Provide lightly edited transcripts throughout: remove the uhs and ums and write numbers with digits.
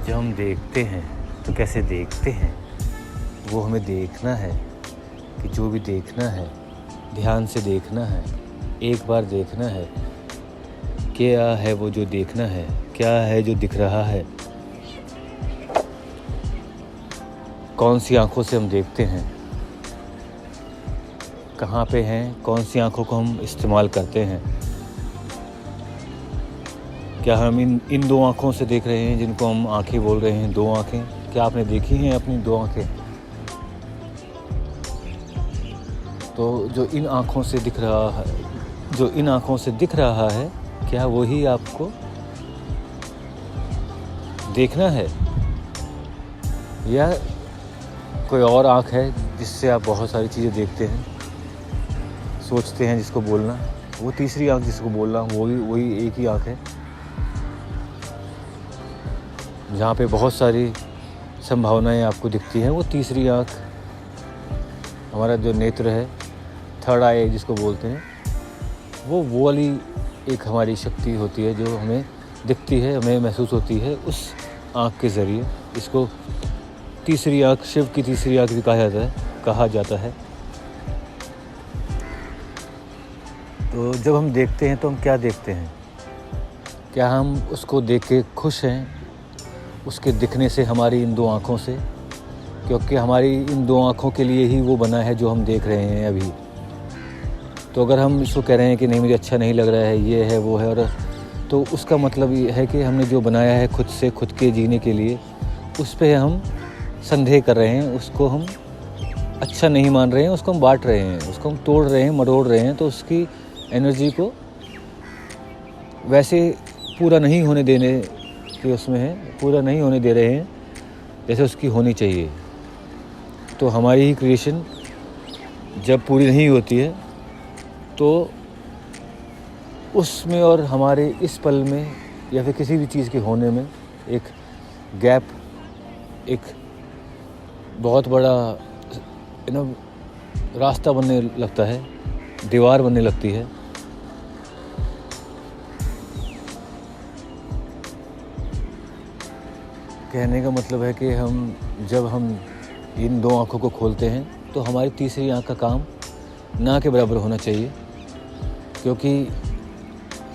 जब हम देखते हैं तो कैसे देखते हैं, वो हमें देखना है कि जो भी देखना है ध्यान से देखना है, एक बार देखना है। क्या है वो जो देखना है, क्या है जो दिख रहा है, कौन सी आँखों से हम देखते हैं, कहाँ पे हैं, कौन सी आँखों को हम इस्तेमाल करते हैं। क्या हम इन दो आँखों से देख रहे हैं जिनको हम आँखें बोल रहे हैं, दो आँखें? क्या आपने देखी हैं अपनी दो आँखें? तो जो इन आँखों से दिख रहा है, जो इन आँखों से दिख रहा है, क्या वही आपको देखना है, या कोई और आँख है जिससे आप बहुत सारी चीज़ें देखते हैं, सोचते हैं जिसको बोलना? वो तीसरी आँख जिसको बोलना, वही एक ही आँख है जहाँ पे बहुत सारी संभावनाएं आपको दिखती हैं। वो तीसरी आँख हमारा जो नेत्र है, थर्ड आई जिसको बोलते हैं, वो वाली एक हमारी शक्ति होती है जो हमें दिखती है, हमें महसूस होती है उस आँख के ज़रिए। इसको तीसरी आँख, शिव की तीसरी आँख भी कहा जाता है। तो जब हम देखते हैं तो हम क्या देखते हैं? क्या हम उसको देख के खुश हैं, उसके दिखने से, हमारी इन दो आँखों से? क्योंकि हमारी इन दो आँखों के लिए ही वो बना है जो हम देख रहे हैं अभी। तो अगर हम इसको कह रहे हैं कि नहीं मुझे अच्छा नहीं लग रहा है, ये है वो है, और तो उसका मतलब ये है कि हमने जो बनाया है खुद से, खुद के जीने के लिए, उस पे हम संदेह कर रहे हैं, उसको हम अच्छा नहीं मान रहे हैं, उसको हम बांट रहे हैं, उसको हम तोड़ रहे हैं, मरोड़ रहे हैं। तो उसकी एनर्जी को वैसे पूरा नहीं होने देने कि उसमें है, पूरा नहीं होने दे रहे हैं जैसे उसकी होनी चाहिए। तो हमारी ही क्रिएशन जब पूरी नहीं होती है तो उसमें और हमारे इस पल में या फिर किसी भी चीज़ के होने में एक गैप, एक बहुत बड़ा रास्ता बनने लगता है, दीवार बनने लगती है। कहने का मतलब है कि जब हम इन दो आँखों को खोलते हैं तो हमारी तीसरी आँख का काम ना के बराबर होना चाहिए, क्योंकि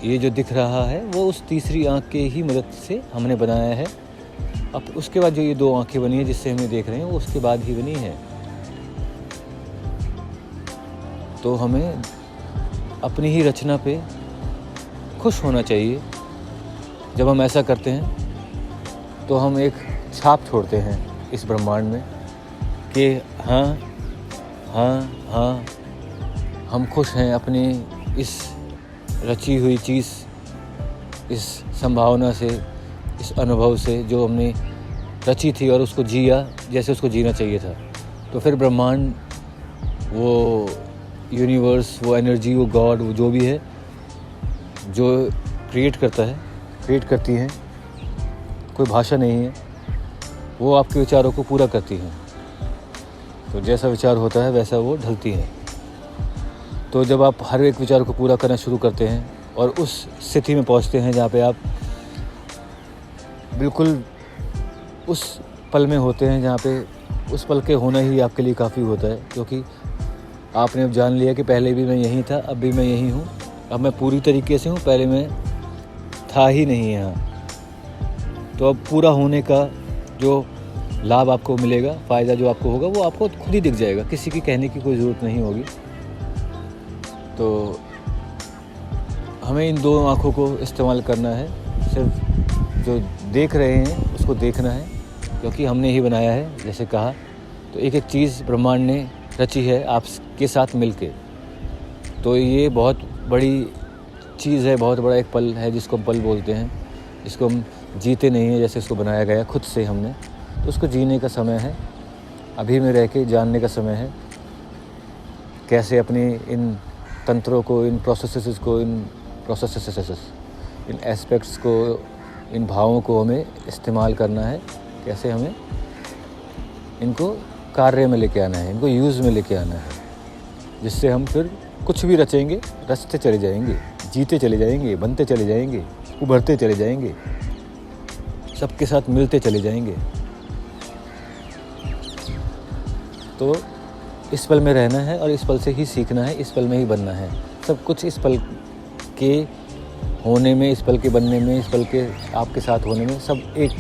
ये जो दिख रहा है वो उस तीसरी आँख के ही मदद से हमने बनाया है। अब उसके बाद जो ये दो आँखें बनी है जिससे हमें देख रहे हैं, वो उसके बाद ही बनी है। तो हमें अपनी ही रचना पे खुश होना चाहिए। जब हम ऐसा करते हैं तो हम एक छाप छोड़ते हैं इस ब्रह्मांड में कि हाँ हाँ हाँ, हम खुश हैं अपनी इस रची हुई चीज़, इस संभावना से, इस अनुभव से जो हमने रची थी और उसको जिया जैसे उसको जीना चाहिए था। तो फिर ब्रह्मांड, वो यूनिवर्स, वो एनर्जी, वो गॉड, वो जो भी है जो क्रिएट करता है, क्रिएट करती हैं, कोई भाषा नहीं है, वो आपके विचारों को पूरा करती हैं। तो जैसा विचार होता है वैसा वो ढलती है। तो जब आप हर एक विचार को पूरा करना शुरू करते हैं और उस स्थिति में पहुंचते हैं जहाँ पे आप बिल्कुल उस पल में होते हैं, जहाँ पे उस पल के होना ही आपके लिए काफ़ी होता है, क्योंकि आपने अब जान लिया कि पहले भी मैं यहीं था, अब भी मैं यहीं हूँ, अब मैं पूरी तरीके से हूँ, पहले मैं था ही नहीं यहाँ। तो अब पूरा होने का जो लाभ आपको मिलेगा, फ़ायदा जो आपको होगा, वो आपको खुद ही दिख जाएगा, किसी की कहने की कोई ज़रूरत नहीं होगी। तो हमें इन दो आँखों को इस्तेमाल करना है, सिर्फ जो देख रहे हैं उसको देखना है, क्योंकि हमने ही बनाया है। जैसे कहा, तो एक एक चीज़ ब्रह्मांड ने रची है आपके साथ मिलके। तो ये बहुत बड़ी चीज़ है, बहुत बड़ा एक पल है जिसको हम पल बोलते हैं, जिसको हम जीते नहीं हैं जैसे इसको बनाया गया खुद से हमने। तो उसको जीने का समय है, अभी में रह के जानने का समय है, कैसे अपने इन तंत्रों को, इन प्रोसेसेस को, इन एस्पेक्ट्स को, इन भावों को हमें इस्तेमाल करना है, कैसे हमें इनको कार्य में लेके आना है, इनको यूज़ में लेके आना है, जिससे हम फिर कुछ भी रचेंगे, रचते चले जाएंगे, जीते चले जाएंगे, बनते चले जाएंगे। उभरते चले जाएंगे, सबके साथ मिलते चले जाएंगे। तो इस पल में रहना है और इस पल से ही सीखना है, इस पल में ही बनना है। सब कुछ इस पल के होने में, इस पल के बनने में, इस पल के आपके साथ होने में सब एक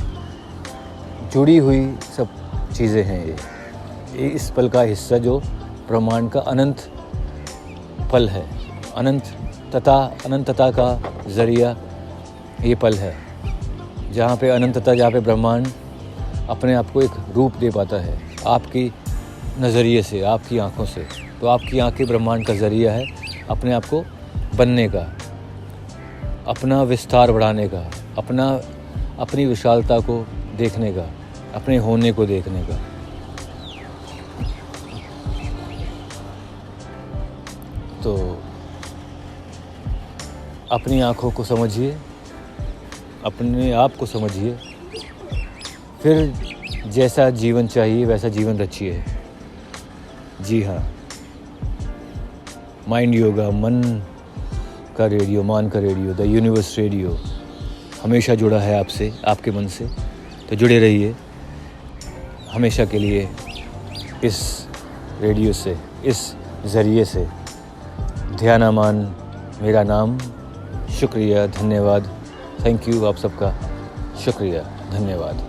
जुड़ी हुई सब चीज़ें हैं। ये इस पल का हिस्सा जो ब्रह्मांड का अनंत पल है, अनंतता का ज़रिया ये पल है, जहाँ पे अनंतता, जहाँ पे ब्रह्मांड अपने आप को एक रूप दे पाता है आपकी नज़रिए से, आपकी आँखों से। तो आपकी आँखें ब्रह्मांड का ज़रिया है अपने आप को बनने का, अपना विस्तार बढ़ाने का, अपनी विशालता को देखने का, अपने होने को देखने का। तो अपनी आँखों को समझिए, अपने आप को समझिए, फिर जैसा जीवन चाहिए वैसा जीवन रचिए। जी हाँ, माइंड योगा, मन का रेडियो, मान का रेडियो, द यूनिवर्स रेडियो हमेशा जुड़ा है आपसे, आपके मन से। तो जुड़े रहिए हमेशा के लिए इस रेडियो से, इस ज़रिए से। ध्यानामान मेरा नाम। शुक्रिया, धन्यवाद, थैंक यू, आप सबका शुक्रिया, धन्यवाद।